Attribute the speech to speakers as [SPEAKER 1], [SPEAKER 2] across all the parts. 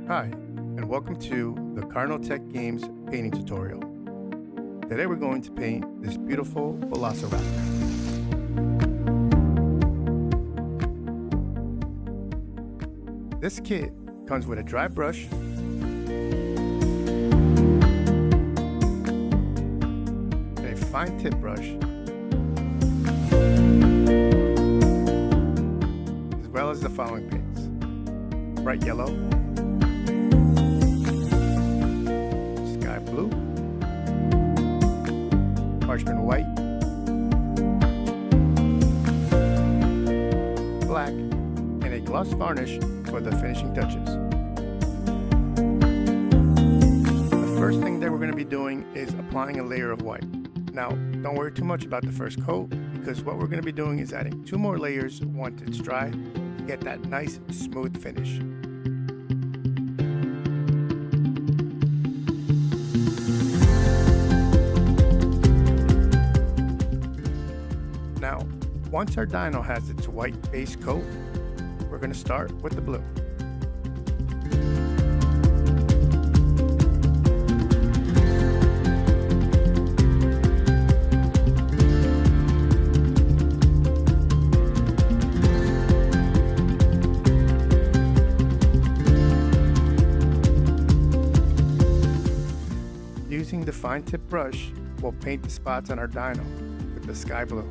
[SPEAKER 1] Hi, and welcome to the KaronKIDS Games painting tutorial. Today we're going to paint this beautiful Velociraptor. This kit comes with a dry brush, a fine tip brush, as well as the following paints: bright yellow, sky blue, parchment white, black, and a gloss varnish for the finishing touches. The first thing that we're going to be doing is applying a layer of white. Now, don't worry too much about the first coat, because what we're going to be doing is adding 2 more layers once it's dry to get that nice smooth finish. Now, once our dino has its white base coat, we're going to start with the blue. Using the fine tip brush, we'll paint the spots on our dino with the sky blue.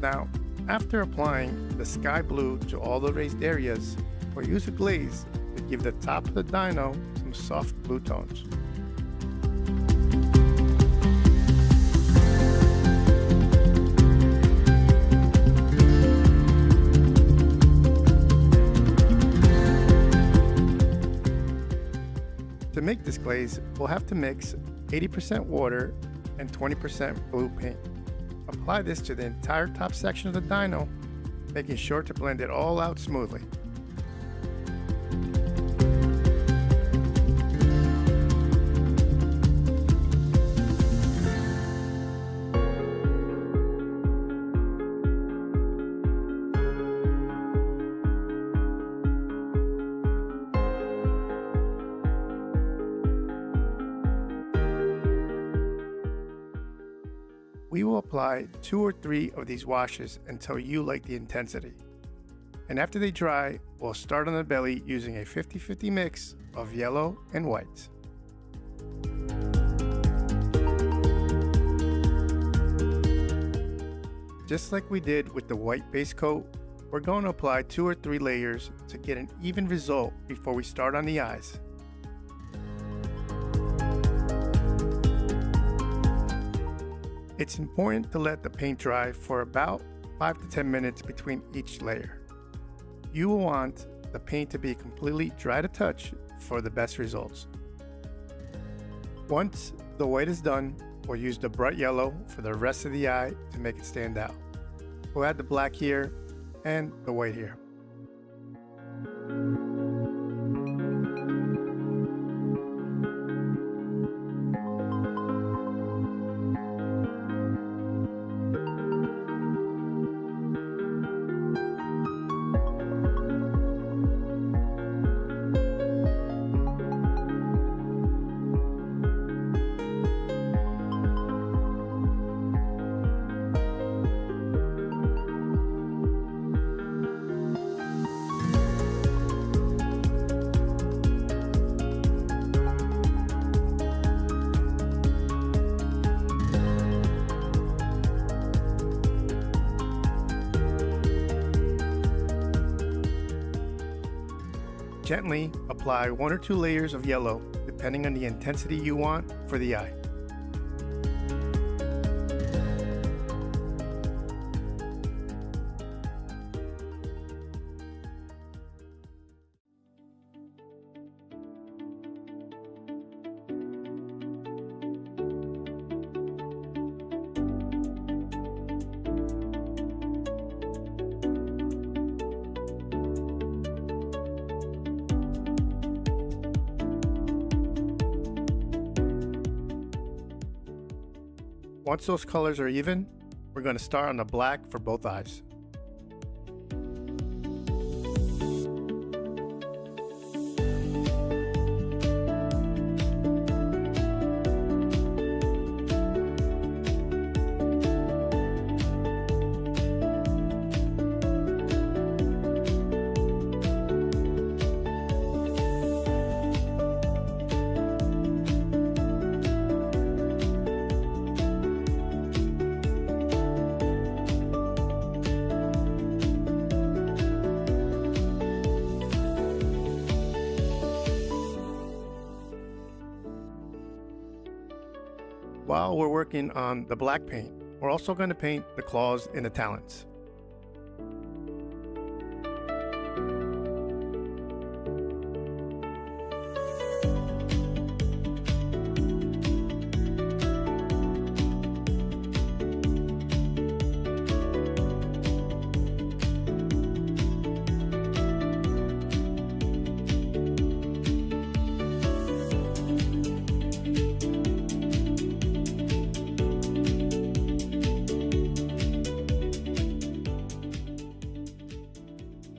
[SPEAKER 1] Now, after applying the sky blue to all the raised areas, we'll use a glaze to give the top of the dino some soft blue tones. To make this glaze, we'll have to mix 80% water and 20% blue paint. Apply this to the entire top section of the dino, making sure to blend it all out smoothly. We will apply 2 or 3 of these washes until you like the intensity. And after they dry, we'll start on the belly using a 50-50 mix of yellow and white. Just like we did with the white base coat, we're going to apply 2 or 3 layers to get an even result before we start on the eyes. It's important to let the paint dry for about 5 to 10 minutes between each layer. You will want the paint to be completely dry to touch for the best results. Once the white is done, we'll use the bright yellow for the rest of the eye to make it stand out. We'll add the black here and the white here. Gently apply 1 or 2 layers of yellow, depending on the intensity you want for the eye. Once those colors are even, we're going to start on the black for both eyes. While we're working on the black paint, we're also going to paint the claws and the talons.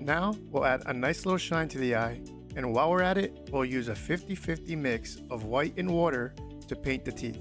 [SPEAKER 1] Now we'll add a nice little shine to the eye, and while we're at it, we'll use a 50-50 mix of white and water to paint the teeth.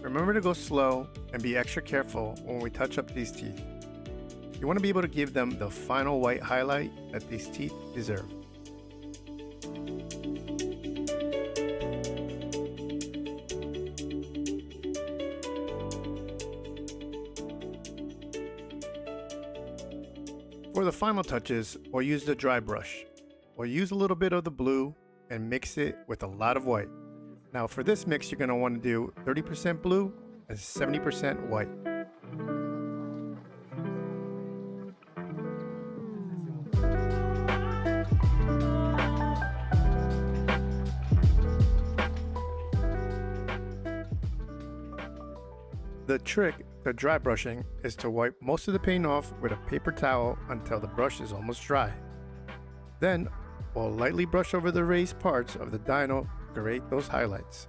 [SPEAKER 1] Remember to go slow and be extra careful when we touch up these teeth. You want to be able to give them the final white highlight that these teeth deserve. For the final touches, we'll use the dry brush. We'll use a little bit of the blue and mix it with a lot of white. Now for this mix, you're going to want to do 30% blue and 70% white. The trick to dry brushing is to wipe most of the paint off with a paper towel until the brush is almost dry. Then we'll lightly brush over the raised parts of the dino to create those highlights.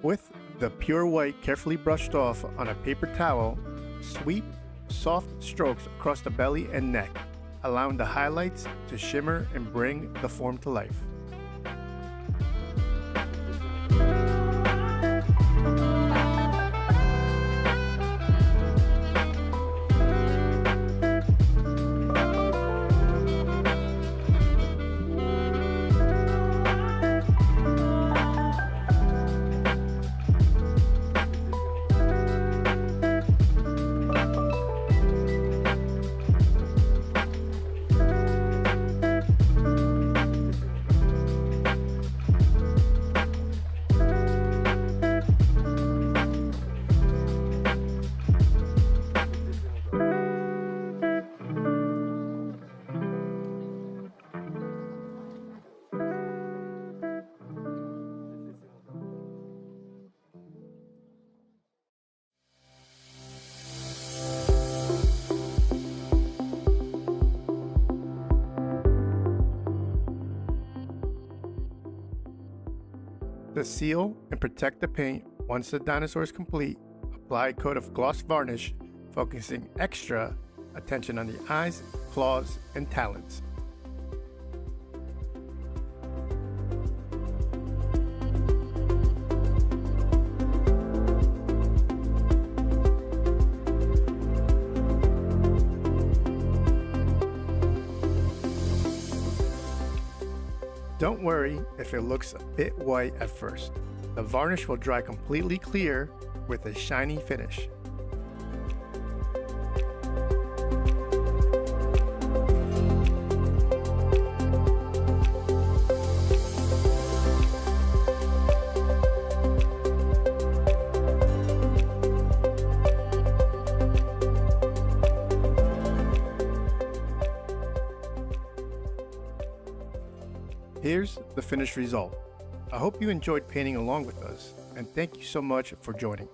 [SPEAKER 1] With the pure white carefully brushed off on a paper towel, sweep soft strokes across the belly and neck, allowing the highlights to shimmer and bring the form to life. To seal and protect the paint, once the dinosaur is complete, apply a coat of gloss varnish focusing extra attention on the eyes, claws, and talons. Don't worry if it looks a bit white at first. The varnish will dry completely clear with a shiny finish. Here's the finished result. I hope you enjoyed painting along with us, and thank you so much for joining.